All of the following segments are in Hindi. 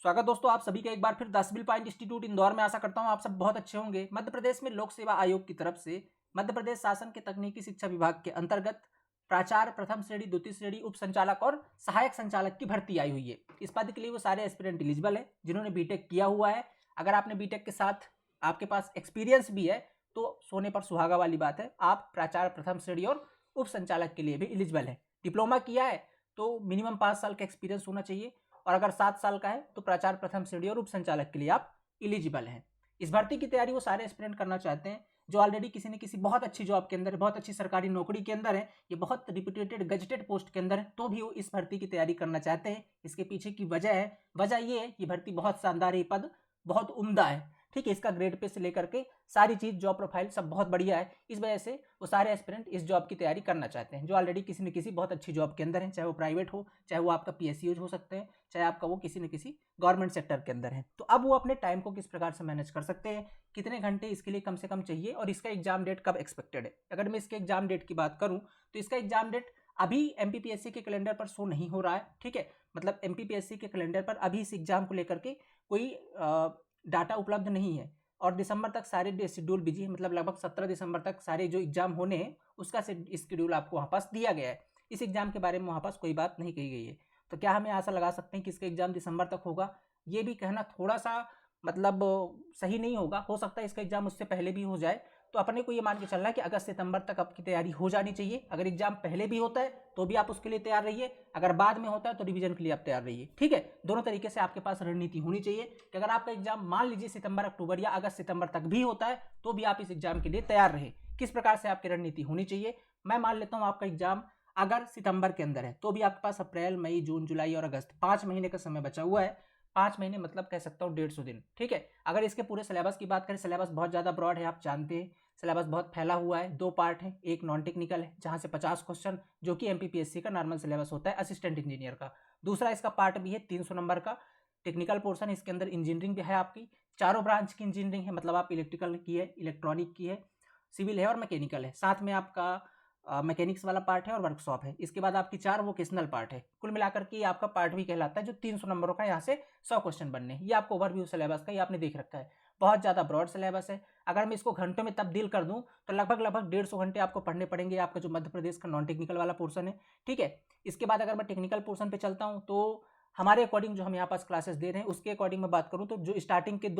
स्वागत दोस्तों आप सभी का एक बार फिर the civil point institute Indore में। आशा करता हूं आप सब बहुत अच्छे होंगे। मध्य प्रदेश में लोक सेवा आयोग की तरफ से मध्य प्रदेश शासन के तकनीकी शिक्षा विभाग के अंतर्गत प्राचार्य प्रथम श्रेणी, द्वितीय श्रेणी, उप संचालक और सहायक संचालक की भर्ती आई हुई है। इस पद के लिए वो सारे एस्पिरेंट एलिजिबल है जिन्होंने बीटेक किया हुआ है। अगर आपने बीटेक के साथ आपके पास एक्सपीरियंस भी है तो सोने पर सुहागा वाली बात है, आप प्राचार्य प्रथम श्रेणी और उप संचालक के लिए भी एलिजिबल है। डिप्लोमा किया है तो मिनिमम 5 साल का एक्सपीरियंस होना चाहिए, और अगर 7 साल का है तो प्राचार्य प्रथम श्रेणी और उप संचालक के लिए आप एलिजिबल हैं। इस भर्ती की तैयारी वो सारे एस्पिरेंट करना चाहते हैं जो ऑलरेडी किसी न किसी बहुत अच्छी जॉब के अंदर है, बहुत अच्छी सरकारी नौकरी के अंदर है, ये बहुत रिप्यूटेड गजेटेड पोस्ट के अंदर है, तो भी वो इस भर्ती की तैयारी करना चाहते हैं। इसके पीछे की वजह है, वजह ये है कि भर्ती बहुत शानदार है, ये पद बहुत उम्दा है। ठीक है, इसका ग्रेड पे से लेकर के सारी चीज, जॉब प्रोफाइल सब बहुत बढ़िया है। इस वजह से वो सारे एस्पिरेंट इस जॉब की तैयारी करना चाहते हैं जो ऑलरेडी किसी न किसी बहुत अच्छी जॉब के अंदर है, चाहे वो प्राइवेट हो, चाहे वो आपका पीएसयू हो सकते हैं, चाहे आपका वो किसी न किसी गवर्नमेंट सेक्टर के अंदर है। तो अब वो अपने टाइम को किस प्रकार से मैनेज कर सकते हैं, कितने घंटे इसके लिए कम से कम चाहिए, और इसका एग्जाम डेट कब एक्सपेक्टेड है। अगर मैं इसके एग्जाम डेट की बात करूं तो इसका एग्जाम डेट अभी एमपीपीएससी के कैलेंडर पर शो नहीं हो रहा है। ठीक है, मतलब एमपीपीएससी के कैलेंडर पर अभी इस एग्जाम को लेकर के कोई डाटा उपलब्ध नहीं है, और दिसंबर तक सारे शेड्यूल बिजी है। मतलब लगभग 17 दिसंबर तक सारे जो एग्जाम होने हैं उसका शेड्यूल आपको वहाँ पास दिया गया है। इस एग्जाम के बारे में वहाँ पास कोई बात नहीं कही गई है। तो क्या हमें आशा लगा सकते हैं कि इसका एग्जाम दिसंबर तक होगा? ये भी कहना थोड़ा सा मतलब सही नहीं होगा। हो सकता है इसका एग्जाम उससे पहले भी हो जाए। तो अपने को ये मान के चलना है कि अगस्त सितंबर तक आपकी तैयारी हो जानी चाहिए। अगर एग्जाम पहले भी होता है तो भी आप उसके लिए तैयार रहिए, अगर बाद में होता है तो रिवीजन के लिए आप तैयार रहिए। ठीक है, दोनों तरीके से आपके पास रणनीति होनी चाहिए कि अगर आपका एग्जाम मान लीजिए सितंबर, अक्टूबर या अगस्त सितंबर तक भी होता है तो भी आप इस एग्जाम के लिए तैयार रहे। किस प्रकार से आपकी रणनीति होनी चाहिए, मैं मान लेता हूं आपका एग्जाम अगर सितंबर के अंदर है तो भी आपके पास अप्रैल, मई, जून, जुलाई और अगस्त 5 महीने का समय बचा हुआ है। 5 महीने मतलब कह सकता हूँ 150 दिन। ठीक है, अगर इसके पूरे सिलेबस की बात करें, सिलेबस बहुत ज़्यादा ब्रॉड है, आप जानते हैं सिलेबस बहुत फैला हुआ है। 2 पार्ट है, एक नॉन टेक्निकल है जहाँ से 50 क्वेश्चन जो कि एमपीपीएससी का नॉर्मल सिलेबस होता है असिस्टेंट इंजीनियर का। दूसरा इसका पार्ट भी है 300 नंबर का टेक्निकल पोर्शन। इसके अंदर इंजीनियरिंग भी है, आपकी चारों ब्रांच की इंजीनियरिंग है, मतलब आप इलेक्ट्रिकल की है, इलेक्ट्रॉनिक की है, सिविल है और मैकेनिकल है। साथ में आपका मैकेनिक्स वाला पार्ट है और वर्कशॉप है। इसके बाद आपकी 4 वोकेशनल पार्ट है। कुल मिलाकर के आपका पार्ट भी कहलाता है जो 300 नंबरों का, यहाँ से 100 क्वेश्चन बनने हैं। ये आपको ओवरव्यू सिलेबस का ये आपने देख रखा है। बहुत ज़्यादा ब्रॉड सिलेबस है। अगर मैं इसको घंटों में तब्दील कर दूं तो लगभग 150 घंटे आपको पढ़ने पड़ेंगे, आपका जो मध्य प्रदेश का नॉन टेक्निकल वाला पोर्सन है। ठीक है, इसके बाद अगर मैं टेक्निकल पोर्सन पे चलता हूँ तो हमारे अकॉर्डिंग जो हम यहाँ पास क्लासेस दे रहे हैं उसके अकॉर्डिंग मैं बात करूँ तो जो स्टार्टिंग के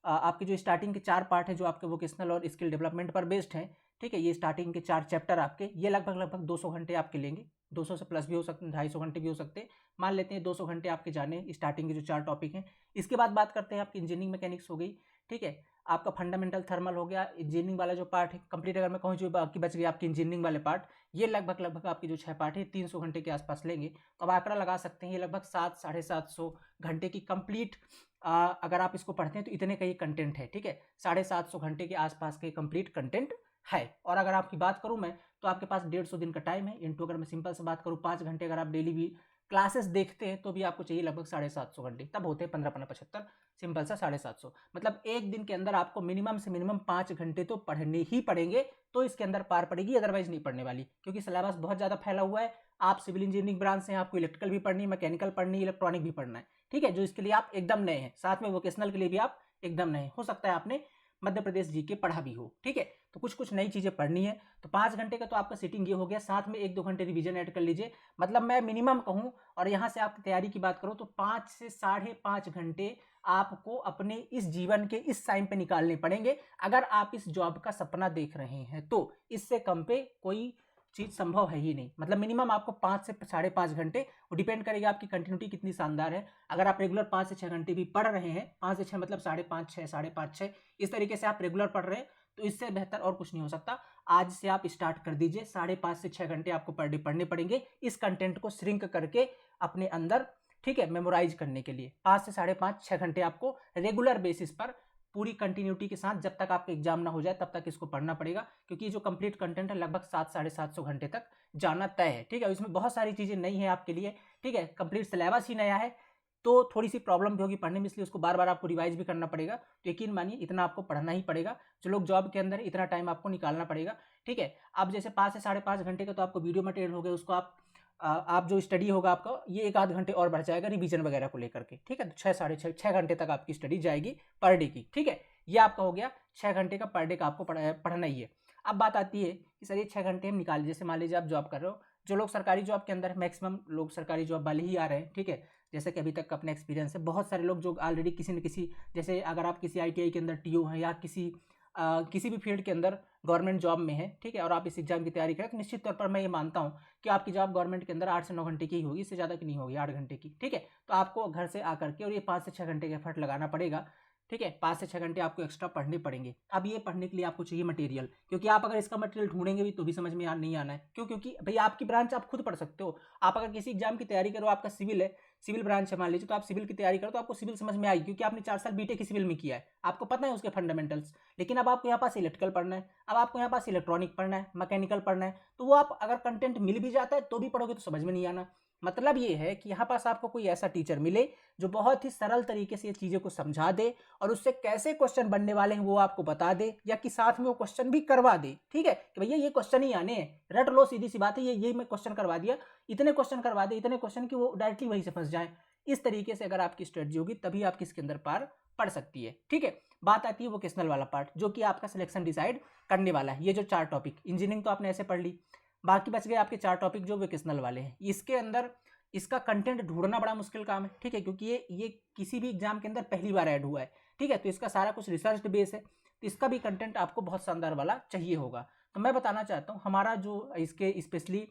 आपके जो स्टार्टिंग के 4 पार्ट हैं जो आपके वोकेशनल और स्किल डेवलपमेंट पर बेस्ड हैं। ठीक है, ये स्टार्टिंग के 4 चैप्टर आपके ये लगभग 200 घंटे आपके लेंगे। 200 से प्लस भी हो सकते हैं, 250 घंटे भी हो सकते हैं। मान लेते हैं 200 घंटे आपके जाने स्टार्टिंग के जो 4 टॉपिक हैं। इसके बाद बात करते हैं आपकी इंजीनियरिंग मैकेनिक्स हो गई। ठीक है, आपका फंडामेंटल थर्मल हो गया। इंजीनियरिंग वाला जो पार्ट है कंप्लीट अगर मैं कहूँ, जो बाकी बच गई आपकी इंजीनियरिंग वाले पार्ट, ये लगभग आपके जो 6 पार्ट है 300 घंटे के आसपास लेंगे। तो अब आंकड़ा लगा सकते हैं ये लगभग 700-750 घंटे की कंप्लीट अगर आप इसको पढ़ते हैं तो इतने का ही कंटेंट है। ठीक है, 750 घंटे के आसपास के कंप्लीट कंटेंट है। और अगर आपकी बात करूं मैं तो आपके पास 150 दिन का टाइम है। इंटू अगर मैं सिंपल से बात करूं 5 घंटे अगर आप डेली भी क्लासेस देखते हैं तो भी आपको चाहिए लगभग 750 घंटे, तब होते हैं 15-15-75। सिंपल सा 750, मतलब एक दिन के अंदर आपको मिनिमम से मिनिमम 5 घंटे तो पढ़ने ही पड़ेंगे तो इसके अंदर पार पड़ेगी, अदरवाइज नहीं पढ़ने वाली। क्योंकि सिलेबस बहुत ज़्यादा फैला हुआ है। आप सिविल इंजीनियरिंग ब्रांच से हैं, आपको इलेक्ट्रिकल भी पढ़नी है, मैकेनिकल पढ़नी है, इलेक्ट्रॉनिक भी पढ़ना है। ठीक है, जो इसके लिए आप एकदम नए हैं। साथ में वोकेशनल के लिए भी आप एकदम नए हैं। हो सकता है आपने मध्य प्रदेश जीके पढ़ा भी हो। ठीक है, तो कुछ कुछ नई चीज़ें पढ़नी है। तो 5 घंटे का तो आपका सीटिंग ये हो गया, साथ में 1-2 घंटे रिवीजन ऐड कर लीजिए। मतलब मैं मिनिमम कहूँ और यहाँ से आपकी तैयारी की बात करूँ तो 5 से 5.5 घंटे आपको अपने इस जीवन के इस टाइम पे निकालने पड़ेंगे अगर आप इस जॉब का सपना देख रहे हैं। तो इससे कम पे कोई चीज़ संभव है ही नहीं। मतलब मिनिमम आपको 5 से 5.5 घंटे, वो डिपेंड करेगा आपकी कंटिन्यूटी कितनी शानदार है। अगर आप रेगुलर 5 से 6 घंटे भी पढ़ रहे हैं, 5 से 6 मतलब 5.5, 6, 5.5, 6, इस तरीके से आप रेगुलर पढ़ रहे हैं तो इससे बेहतर और कुछ नहीं हो सकता। आज से आप स्टार्ट कर दीजिए। 5.5 से 6 घंटे आपको पर डे पढ़ने पड़ेंगे इस कंटेंट को श्रिंक करके अपने अंदर, ठीक है, मेमोराइज करने के लिए। 5 से 5.5-6 घंटे आपको रेगुलर बेसिस पर पूरी कंटिन्यूटी के साथ जब तक आपका एग्जाम ना हो जाए तब तक इसको पढ़ना पड़ेगा। क्योंकि ये जो कंप्लीट कंटेंट है लगभग 700-750 घंटे तक जाना तय है। ठीक है, इसमें बहुत सारी चीज़ें नई हैं आपके लिए। ठीक है, कंप्लीट सिलेबस ही नया है तो थोड़ी सी प्रॉब्लम भी होगी पढ़ने में, इसलिए उसको बार बार आपको रिवाइज भी करना पड़ेगा। तो यकीन मानिए इतना आपको पढ़ना ही पड़ेगा। जो लोग जॉब के अंदर इतना टाइम आपको निकालना पड़ेगा। ठीक है, अब जैसे 5 से 5.5 घंटे का तो आपको वीडियो मटेरियल हो गया, उसको आप आप जो स्टडी होगा आपका ये 1 आध घंटे और बढ़ जाएगा रिवीजन वगैरह को लेकर के, ठीक है। तो 6 साढ़े 6 घंटे तक आपकी स्टडी जाएगी पर डे की, ठीक है। ये आपका हो गया 6 घंटे का पर डे का आपको पढ़ना ही है। अब बात आती है कि सर ये 6 घंटे हम निकाल, जैसे मान लीजिए आप जॉब कर रहे हो, जो लोग सरकारी जॉब के अंदर मैक्सिमम लोग सरकारी जॉब वाले ही आ रहे हैं, ठीक है। जैसे कि अभी तक का अपना एक्सपीरियंस है, बहुत सारे लोग जो ऑलरेडी किसी न किसी, जैसे अगर आप किसी ITI के अंदर TO हैं या किसी भी फील्ड के अंदर गवर्नमेंट जॉब में है, ठीक है, और आप इस एग्जाम की तैयारी करें, तो निश्चित तौर पर मैं ये मानता हूँ कि आपकी जॉब गवर्नमेंट के अंदर 8 से 9 घंटे की ही होगी, इससे ज़्यादा की नहीं होगी, 8 घंटे की, ठीक है। तो आपको घर से आकर के और ये 5 से 6 घंटे का एफर्ट लगाना पड़ेगा, ठीक है। 5 से 6 घंटे आपको एक्स्ट्रा पढ़ने पड़ेंगे। अब ये पढ़ने के लिए आपको चाहिए मटेरियल, क्योंकि आप अगर इसका मटेरियल ढूंढेंगे भी तो भी समझ में नहीं आना है। क्यों? क्योंकि भाई आपकी ब्रांच आप खुद पढ़ सकते हो। आप अगर किसी एग्जाम की तैयारी करो, आपका सिविल है, सिविल ब्रांच है मान लीजिए, तो आप सिविल की तैयारी करो तो आपको सिविल समझ में आएगी, क्योंकि आपने 4 साल बीटेक सिविल में किया है, आपको पता है उसके फंडामेंटल्स। लेकिन अब आपको यहाँ पास इलेक्ट्रिकल पढ़ना है, अब आपको यहाँ पास इलेक्ट्रॉनिक पढ़ना है, मैकेनिकल पढ़ना है, तो वो आप अगर कंटेंट मिल भी जाता है तो भी पढ़ोगे तो समझ में नहीं आना। मतलब ये है कि यहाँ पास आपको कोई ऐसा टीचर मिले जो बहुत ही सरल तरीके से ये चीज़ों को समझा दे और उससे कैसे क्वेश्चन बनने वाले हैं वो आपको बता दे, या कि साथ में वो क्वेश्चन भी करवा दे, ठीक है, कि भैया ये क्वेश्चन ही आने हैं, रट लो, सीधी सी बात है, ये मैं क्वेश्चन करवा दिया, इतने क्वेश्चन करवा दे, इतने क्वेश्चन कि वो डायरेक्टली वहीं से फंस जाए। इस तरीके से अगर आपकी स्ट्रेटजी होगी तभी आपकी इसके अंदर पार पड़ सकती है, ठीक है। बात आती है वोकेशनल वाला पार्ट, जो कि आपका सिलेक्शन डिसाइड करने वाला है। ये जो 4 टॉपिक, इंजीनियरिंग तो आपने ऐसे पढ़ ली, बाकी बच गए आपके 4 टॉपिक जो वोकेशनल वाले हैं। इसके अंदर इसका कंटेंट ढूंढना बड़ा मुश्किल काम है, ठीक है, क्योंकि ये किसी भी एग्जाम के अंदर पहली बार ऐड हुआ है, ठीक है। तो इसका सारा कुछ रिसर्च बेस है, तो इसका भी कंटेंट आपको बहुत शानदार वाला चाहिए होगा। तो मैं बताना चाहता हूँ हमारा जो इसके स्पेशली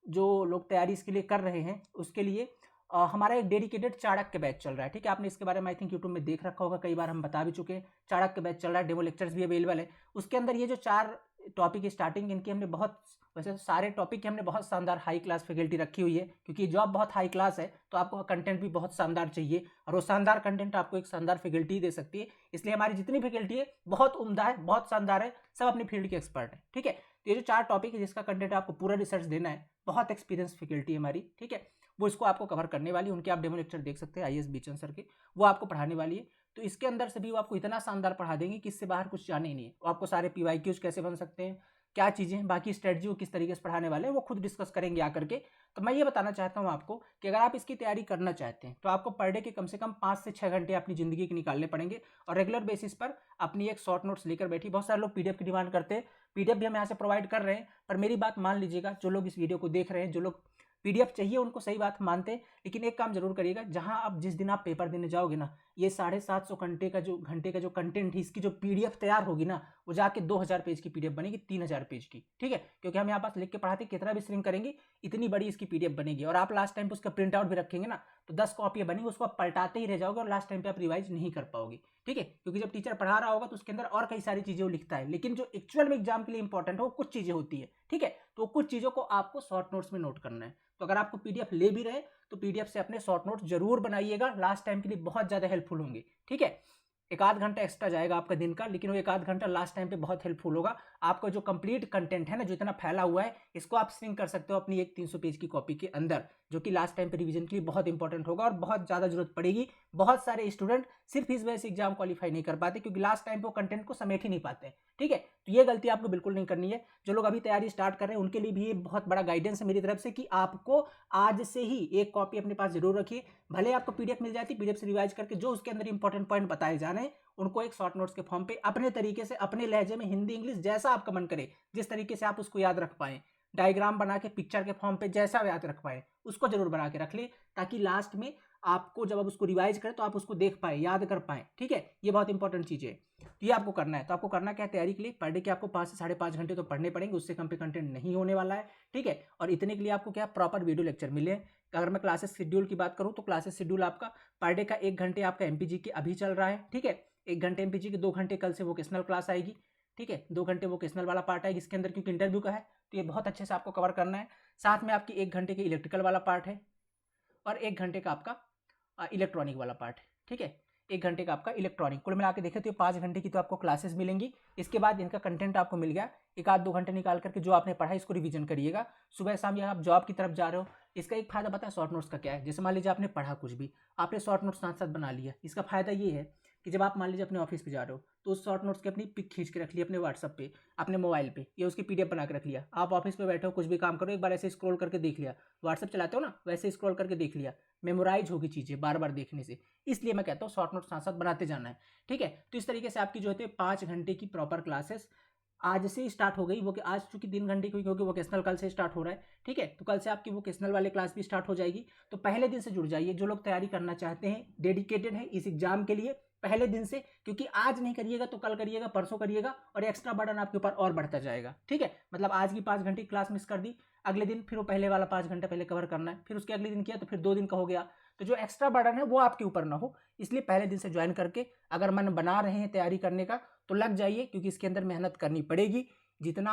जो लोग तैयारी इसके लिए कर रहे हैं उसके लिए हमारा एक डेडिकेटेड चाणक्य बैच चल रहा है, ठीक है। आपने इसके बारे में आई थिंक यूट्यूब में देख रखा होगा, कई बार हम बता भी चुके हैं। चाणक्य बैच चल रहा है, डेमो लेक्चर्स भी अवेलेबल है। उसके अंदर ये जो 4 टॉपिक स्टार्टिंग इनकी हमने बहुत, वैसे तो सारे टॉपिक की हमने बहुत शानदार हाई क्लास फैकल्टी रखी हुई है, क्योंकि जॉब बहुत हाई क्लास है तो आपको कंटेंट भी बहुत शानदार चाहिए, और वो शानदार कंटेंट आपको एक शानदार फैकल्टी दे सकती है। इसलिए हमारी जितनी फैकल्टी है बहुत उम्दा है, बहुत शानदार है, सब अपनी फील्ड के एक्सपर्ट है, ठीक है। तो ये जो 4 टॉपिक है जिसका कंटेंट आपको पूरा रिसर्च देना है, बहुत एक्सपीरियंस फैकल्टी हमारी, ठीक है, वो इसको आपको कवर करने वाली है। उनके आप डेमो लेक्चर देख सकते हैं, IAS बीचन सर के, वो आपको पढ़ाने वाली है। तो इसके अंदर से भी वो आपको इतना शानदार पढ़ा देंगे कि इससे बाहर कुछ जाने ही नहीं है। वो आपको सारे PYQs कैसे बन सकते हैं, क्या चीज़ें हैं, बाकी स्ट्रेटजी वो किस तरीके से पढ़ाने वाले हैं, वो खुद डिस्कस करेंगे आकर के। तो मैं ये बताना चाहता हूँ आपको कि अगर आप इसकी तैयारी करना चाहते हैं तो आपको पर डे के कम से कम 5 से 6 घंटे अपनी ज़िंदगी के निकालने पड़ेंगे, और रेगुलर बेसिस पर अपनी एक शॉर्ट नोट्स लेकर बैठी। बहुत सारे लोग PDF की डिमांड करते हैं, PDF भी हम यहाँ से प्रोवाइड कर रहे हैं, पर मेरी बात मान लीजिएगा, जो लोग इस वीडियो को देख रहे हैं, जो लोग PDF चाहिए उनको सही बात मानते हैं, लेकिन एक काम जरूर करिएगा, जहां आप जिस दिन आप पेपर देने जाओगे ना, ये 750 घंटे का जो कंटेंट है, इसकी जो PDF तैयार होगी ना, वो जाके 2000 पेज की PDF बनेगी, 3000 पेज की, ठीक है। क्योंकि हम यहाँ पास लिख के पढ़ाते, कितना भी श्रिंक करेंगे इतनी बड़ी इसकी PDF बनेगी, और आप लास्ट टाइम पे उसका प्रिंट आउट भी रखेंगे ना, तो 10 कॉपियाँ बनेंगी, उसको आप पलटाते ही रह जाओगे और लास्ट टाइम पे आप रिवाइज नहीं कर पाओगे, ठीक है। क्योंकि जब टीचर पढ़ा रहा होगा तो उसके अंदर और कई सारी चीजें वो लिखता है, लेकिन जो एक्चुअल में एग्जाम के लिए इंपॉर्टेंट है वो कुछ चीजें होती है, ठीक है। तो कुछ चीजों को आपको शॉर्ट नोट्स में नोट करना है। तो अगर आपको PDF ले भी रहे तो PDF से अपने शॉर्ट नोट्स जरूर बनाइएगा, लास्ट टाइम के लिए बहुत ज्यादा हेल्पफुल होंगे, ठीक है। 1 आध घंटा एक्स्ट्रा जाएगा आपका दिन का, लेकिन वो 1 आध घंटा लास्ट टाइम पे बहुत हेल्पफुल होगा। आपका जो कंप्लीट कंटेंट है ना, जो इतना फैला हुआ है, इसको आप श्रिंक कर सकते हो अपनी एक 300 पेज की कॉपी के अंदर, जो कि लास्ट टाइम पे रिवीजन के लिए बहुत इंपॉर्टेंट होगा और बहुत ज़्यादा जरूरत पड़ेगी। बहुत सारे स्टूडेंट सिर्फ इस वजह से एग्जाम क्वालिफाई नहीं कर पाते, क्योंकि लास्ट टाइम पे वो कंटेंट को समेट ही नहीं पाते, ठीक है। तो ये गलती आपको बिल्कुल नहीं करनी है। जो लोग अभी तैयारी स्टार्ट कर रहे हैं उनके लिए भी ये बहुत बड़ा गाइडेंस है मेरी तरफ से, कि आपको आज से ही एक कॉपी अपने पास जरूर रखिए। भले आपको PDF मिल जाती, PDF से रिवाइज करके जो उसके अंदर इंपॉर्टेंट पॉइंट बताए जा रहे हैं उनको एक शॉर्ट नोट्स के फॉर्म पे अपने तरीके से, अपने लहजे में, हिंदी इंग्लिश जैसा आपका मन करे, जिस तरीके से आप उसको याद रख पाएं, डायग्राम बना के पिक्चर के फॉर्म पे जैसा याद रख पाए, उसको जरूर बना के रख ले, ताकि लास्ट में आपको जब आप उसको रिवाइज करें तो आप उसको देख पाए, याद कर पाए, ठीक है। ये बहुत इंपॉर्टेंट चीज़ है, ये आपको करना है। तो आपको करना क्या है तैयारी के लिए, पर डे के आपको 5 से 5.5 घंटे तो पढ़ने पड़ेंगे, उससे कम पे कंटेंट नहीं होने वाला है, ठीक है। और इतने के लिए आपको क्या प्रॉपर वीडियो लेक्चर मिले। अगर मैं क्लासेस शेड्यूल की बात करूँ तो क्लासेस शेड्यूल आपका पर डे का 1 घंटे आपका MPG की अभी चल रहा है, ठीक है। 1 घंटे MPG की, 2 घंटे कल से वोकेशनल क्लास आएगी, ठीक है। 2 घंटे वोकेशनल वाला पार्ट आएगी इसके अंदर, क्योंकि इंटरव्यू का है तो ये बहुत अच्छे से आपको कवर करना है। साथ में आपकी 1 घंटे की इलेक्ट्रिकल वाला पार्ट है, और 1 घंटे का आपका इलेक्ट्रॉनिक वाला पार्ट है, ठीक है। 1 घंटे का आपका इलेक्ट्रॉनिक, कुल मिला के देखें तो 5 घंटे की तो आपको क्लासेस मिलेंगी। इसके बाद इनका कंटेंट आपको मिल गया, 1 आध 2 घंटे निकाल करके जो आपने पढ़ा इसको रिवीजन करिएगा सुबह शाम, या आप जॉब की तरफ जा रहे हो। इसका एक फायदा पता है शॉर्ट नोट्स का क्या है, जैसे मान लीजिए आपने पढ़ा कुछ भी, आपने शॉर्ट नोट्स साथ साथ बना लिया, इसका फायदा ये है कि जब आप मान लीजिए अपने ऑफिस पे जा रहे हो तो उस शॉर्ट नोट्स की अपनी पिक खींच के रख ली अपने व्हाट्सअप पे, अपने मोबाइल पे, या उसकी पीडीएफ बना के रख लिया। आप ऑफिस पे बैठे हो, कुछ भी काम करो, एक बार ऐसे स्क्रॉल करके देख लिया, व्हाट्सअप चलाते हो ना, वैसे स्क्रॉल करके देख लिया, मेमोराइज होगी चीज़ें बार बार देखने से। इसलिए मैं कहता हूँ शॉर्ट नोट साथ साथ बनाते जाना है, ठीक है। तो इस तरीके से आपकी जो है 5 घंटे की प्रॉपर क्लासेस आज से स्टार्ट हो गई। वो आज चूंकि 3 घंटे की, क्योंकि वोकेशनल कल से स्टार्ट हो रहा है, ठीक है। तो कल से आपकी वोकेशनल वाले क्लास भी स्टार्ट हो जाएगी। तो पहले दिन से जुड़ जाइए, जो लोग तैयारी करना चाहते हैं, डेडिकेटेड है इस एग्जाम के लिए, पहले दिन से, क्योंकि आज नहीं करिएगा तो कल करिएगा, परसों करिएगा, और एक्स्ट्रा बर्डन आपके ऊपर और बढ़ता जाएगा, ठीक है। मतलब आज की 5 घंटे की क्लास मिस कर दी, अगले दिन फिर वो पहले वाला 5 घंटे पहले कवर करना है, फिर उसके अगले दिन किया तो फिर 2 दिन का हो गया। तो जो एक्स्ट्रा बर्डन है वो आपके ऊपर ना हो, इसलिए पहले दिन से ज्वाइन करके अगर मन बना रहे हैं तैयारी करने का तो लग जाइए, क्योंकि इसके अंदर मेहनत करनी पड़ेगी। जितना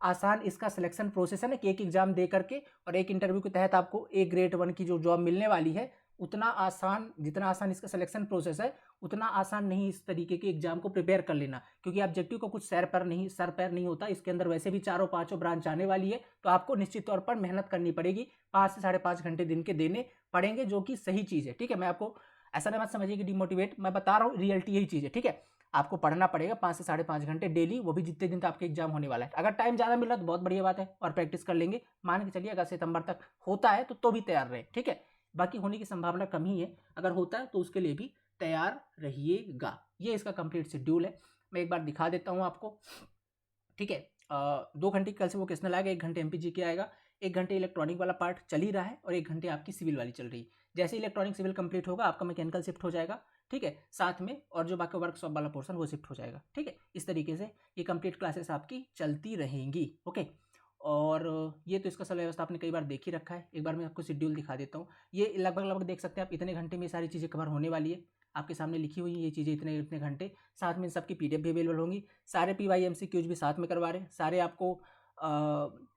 आसान इसका सिलेक्शन प्रोसेस है ना, कि एक एग्जाम दे करके और एक इंटरव्यू के तहत आपको एक ग्रेड 1 की जो जॉब मिलने वाली है, उतना आसान, जितना आसान इसका सिलेक्शन प्रोसेस है, उतना आसान नहीं इस तरीके के एग्जाम को प्रिपेयर कर लेना, क्योंकि ऑब्जेक्टिव का कुछ सर पैर नहीं होता। इसके अंदर वैसे भी 4-5 ब्रांच आने वाली है, तो आपको निश्चित तौर पर मेहनत करनी पड़ेगी। 5 से 5.5 घंटे दिन के देने पड़ेंगे, जो कि सही चीज़ है, ठीक है। मैं आपको ऐसा ना मत समझिए कि डिमोटिवेट, मैं बता रहा हूँ, रियलिटी यही चीज़ है, ठीक है। आपको पढ़ना पड़ेगा 5 से 5.5 घंटे डेली, वो भी जितने दिन तक आपके एग्जाम होने वाला है। अगर टाइम ज़्यादा मिल रहा है तो बहुत बढ़िया बात है, और प्रैक्टिस कर लेंगे। मान के चलिए अगर सितंबर तक होता है तो भी तैयार रहे, ठीक है। बाकी होने की संभावना कम ही है, अगर होता है तो उसके लिए भी तैयार रहिएगा। ये इसका कंप्लीट शेड्यूल है, मैं एक बार दिखा देता हूँ आपको, ठीक है। 2 घंटे कल से वोकेशनल आएगा, 1 घंटे एमपीजी के आएगा, 1 घंटे इलेक्ट्रॉनिक वाला पार्ट चल ही रहा है, और 1 घंटे आपकी सिविल वाली चल रही है। जैसे इलेक्ट्रॉनिक सिविल कंप्लीट होगा, आपका मैकेनिकल शिफ्ट हो जाएगा, ठीक है, साथ में, और जो बाकी वर्कशॉप वाला पोर्शन वो शिफ्ट हो जाएगा, ठीक है। इस तरीके से ये कंप्लीट क्लासेस आपकी चलती रहेंगी, ओके। और ये तो इसका सिलेबस आपने कई बार देख ही रखा है, एक बार मैं आपको शेड्यूल दिखा देता हूँ। ये लगभग देख सकते हैं आप, इतने घंटे में ये सारी चीज़ें कवर होने वाली है, आपके सामने लिखी हुई है ये चीज़ें, इतने इतने घंटे, साथ में सबकी पीडीएफ भी अवेलेबल होंगी, सारे PYMCQs भी साथ में करवा रहे हैं, सारे आपको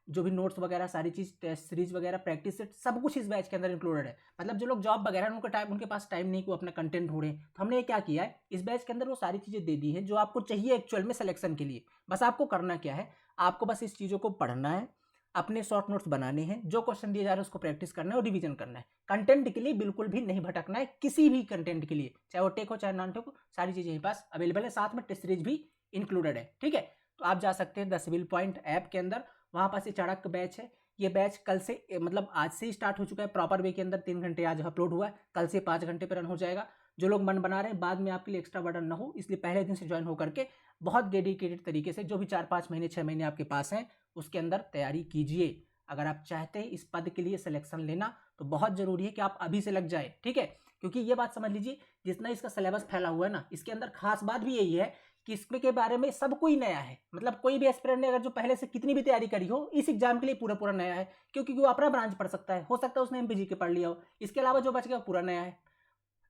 जो भी नोट्स वगैरह, सारी चीज़, टेस्ट सीरीज वगैरह, प्रैक्टिस सेट, सब कुछ इस बैच के अंदर इंक्लूडेड है। मतलब जो लोग जॉब वगैरह उनके पास टाइम नहीं को अपना कंटेंट ढूंढे, तो हमने क्या किया है, इस बैच के अंदर वो सारी चीज़ें दे दी है जो आपको चाहिए एक्चुअल में सिलेक्शन के लिए। बस आपको करना क्या है, आपको बस इस चीज़ों को पढ़ना है, अपने शॉर्ट नोट्स बनाने हैं, जो क्वेश्चन दिए जा रहे हैं उसको प्रैक्टिस करना है और रिवीजन करना है। कंटेंट के लिए बिल्कुल भी नहीं भटकना है, किसी भी कंटेंट के लिए, चाहे वो टेक हो चाहे नॉन टेक हो, सारी चीज़ें यहीं पास अवेलेबल है, साथ में टेस्ट सीरीज भी इंक्लूडेड है, ठीक है। तो आप जा सकते हैं द सिविल पॉइंट ऐप के अंदर, वहाँ पास ये चाणक्य बैच है। ये बैच कल से, मतलब आज से ही स्टार्ट हो चुका है प्रॉपर वे के अंदर, 3 घंटे आज अपलोड हुआ है, कल से 5 घंटे पर रन हो जाएगा। जो लोग मन बना रहे हैं बाद में आपके लिए एक्स्ट्रा बर्डन ना हो, इसलिए पहले दिन से ज्वाइन होकर के बहुत डेडिकेटेड तरीके से, जो भी 4-5 महीने 6 महीने आपके पास हैं, उसके अंदर तैयारी कीजिए। अगर आप चाहते हैं इस पद के लिए सिलेक्शन लेना, तो बहुत जरूरी है कि आप अभी से लग जाए, ठीक है। क्योंकि ये बात समझ लीजिए, जितना इसका सिलेबस फैला हुआ है ना, इसके अंदर खास बात भी यही है कि इसमें के बारे में सब कोई नया है। मतलब कोई भी एस्पिरेंट ने अगर जो पहले से कितनी भी तैयारी करी हो, इस एग्जाम के लिए पूरा पूरा नया है, क्योंकि वो अपना ब्रांच पढ़ सकता है, हो सकता है उसने एमपीजी के पढ़ लिया हो, इसके अलावा जो बच गया पूरा नया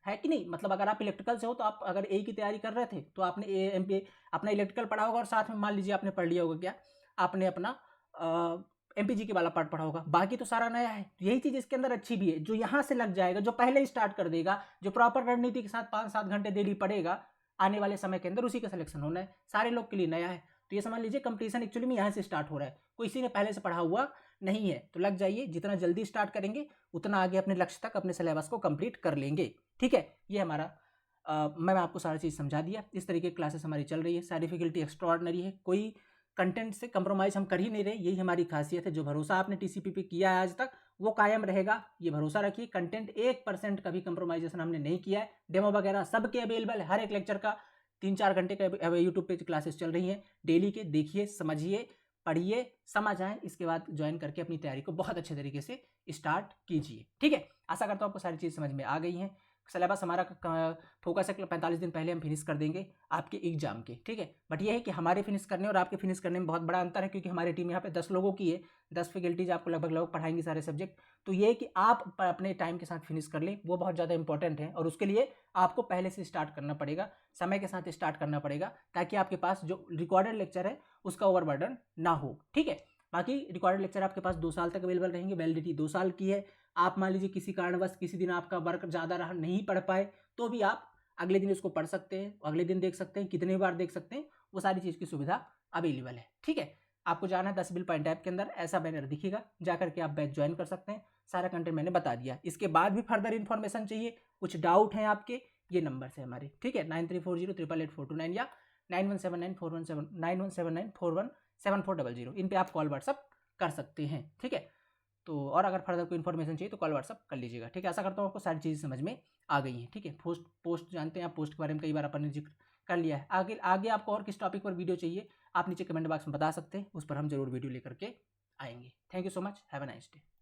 है कि नहीं। मतलब अगर आप इलेक्ट्रिकल से हो, तो आप अगर ए की तैयारी कर रहे थे, तो आपने एमपी अपना इलेक्ट्रिकल पढ़ा होगा, और साथ में मान लीजिए आपने पढ़ लिया होगा क्या, आपने अपना एमपीजी के वाला पार्ट पढ़ा होगा, बाकी तो सारा नया है। तो यही चीज़ इसके अंदर अच्छी भी है, जो यहाँ से लग जाएगा, जो पहले स्टार्ट कर देगा, जो प्रॉपर रणनीति के साथ 5-7 घंटे डेली पढ़ेगा, आने वाले समय के अंदर उसी का सिलेक्शन होना है, सारे लोग के लिए नया है। तो ये समझ लीजिए कंपटीशन एक्चुअली में यहाँ से स्टार्ट हो रहा है, कोई इसी ने पहले से पढ़ा हुआ नहीं है। तो लग जाइए, जितना जल्दी स्टार्ट करेंगे उतना आगे अपने लक्ष्य तक, अपने सिलेबस को कंप्लीट कर लेंगे, ठीक है। ये हमारा मैं आपको सारी चीज़ समझा दिया। इस तरीके की क्लासेस हमारी चल रही है, सारी फैकल्टी एक्स्ट्राऑर्डिनरी है, कोई कंटेंट से कंप्रोमाइज़ हम कर ही नहीं रहे, यही हमारी खासियत है। जो भरोसा आपने टीसीपी पे किया है आज तक, वो कायम रहेगा, ये भरोसा रखिए। कंटेंट 1% का भी कंप्रोमाइजेशन हमने नहीं किया है। डेमो वगैरह सबके अवेलेबल है, हर एक लेक्चर का 3-4 घंटे का यूट्यूब पे क्लासेस चल रही हैं डेली के, देखिए, समझिए, पढ़िए, समझ आए, इसके बाद ज्वाइन करके अपनी तैयारी को बहुत अच्छे तरीके से स्टार्ट कीजिए, ठीक है। आशा करता हूँ आपको सारी चीज़ समझ में आ गई हैं। सिलेबस हमारा फोकस है कि 45 दिन पहले हम फिनिश कर देंगे आपके एग्जाम के, ठीक है। बट ये है कि हमारे फिनिश करने और आपके फिनिश करने में बहुत बड़ा अंतर है, क्योंकि हमारी टीम यहाँ पे 10 लोगों की है, 10 फैकल्टीज आपको लगभग पढ़ाएंगी सारे सब्जेक्ट। तो ये है कि आप अपने टाइम के साथ फिनिश कर लें, वो बहुत ज़्यादा इंपॉर्टेंट है, और उसके लिए आपको पहले से स्टार्ट करना पड़ेगा, समय के साथ स्टार्ट करना पड़ेगा, ताकि आपके पास जो रिकॉर्डेड लेक्चर है उसका ओवरबर्डन ना हो, ठीक है। बाकी रिकॉर्डेड लेक्चर आपके पास 2 साल तक अवेलेबल रहेंगे, वैलिडिटी 2 साल की है। आप मान लीजिए किसी कारणवश किसी दिन आपका वर्क ज़्यादा रहा, नहीं पढ़ पाए, तो भी आप अगले दिन उसको पढ़ सकते हैं, अगले दिन देख सकते हैं, कितने बार देख सकते हैं, वो सारी चीज़ की सुविधा अवेलेबल है, ठीक है। आपको जाना है 10 बिल पॉइंट ऐप के अंदर, ऐसा बैनर दिखेगा, जा करके आप बैच ज्वाइन कर सकते हैं। सारा कंटेंट मैंने बता दिया। इसके बाद भी फर्दर इन्फॉर्मेशन चाहिए, कुछ डाउट हैं आपके, ये नंबर है हमारे, ठीक है, 9340888429 या 9179417400 इन पे आप कॉल व्हाट्सअप कर सकते हैं, ठीक है। तो और अगर फर्दर कोई इन्फॉर्मेशन चाहिए तो कॉल व्हाट्सअप कर लीजिएगा, ठीक है। आशा करता हूँ आपको सारी चीज़ें समझ में आ गई हैं, ठीक है। पोस्ट जानते हैं आप, पोस्ट के बारे में कई बार अपन ने जिक्र कर लिया है। आगे आपको और किस टॉपिक पर वीडियो चाहिए आप नीचे कमेंट बॉक्स में बता सकते हैं, उस पर हम जरूर वीडियो लेकर के आएंगे। Thank you so much, have a nice day.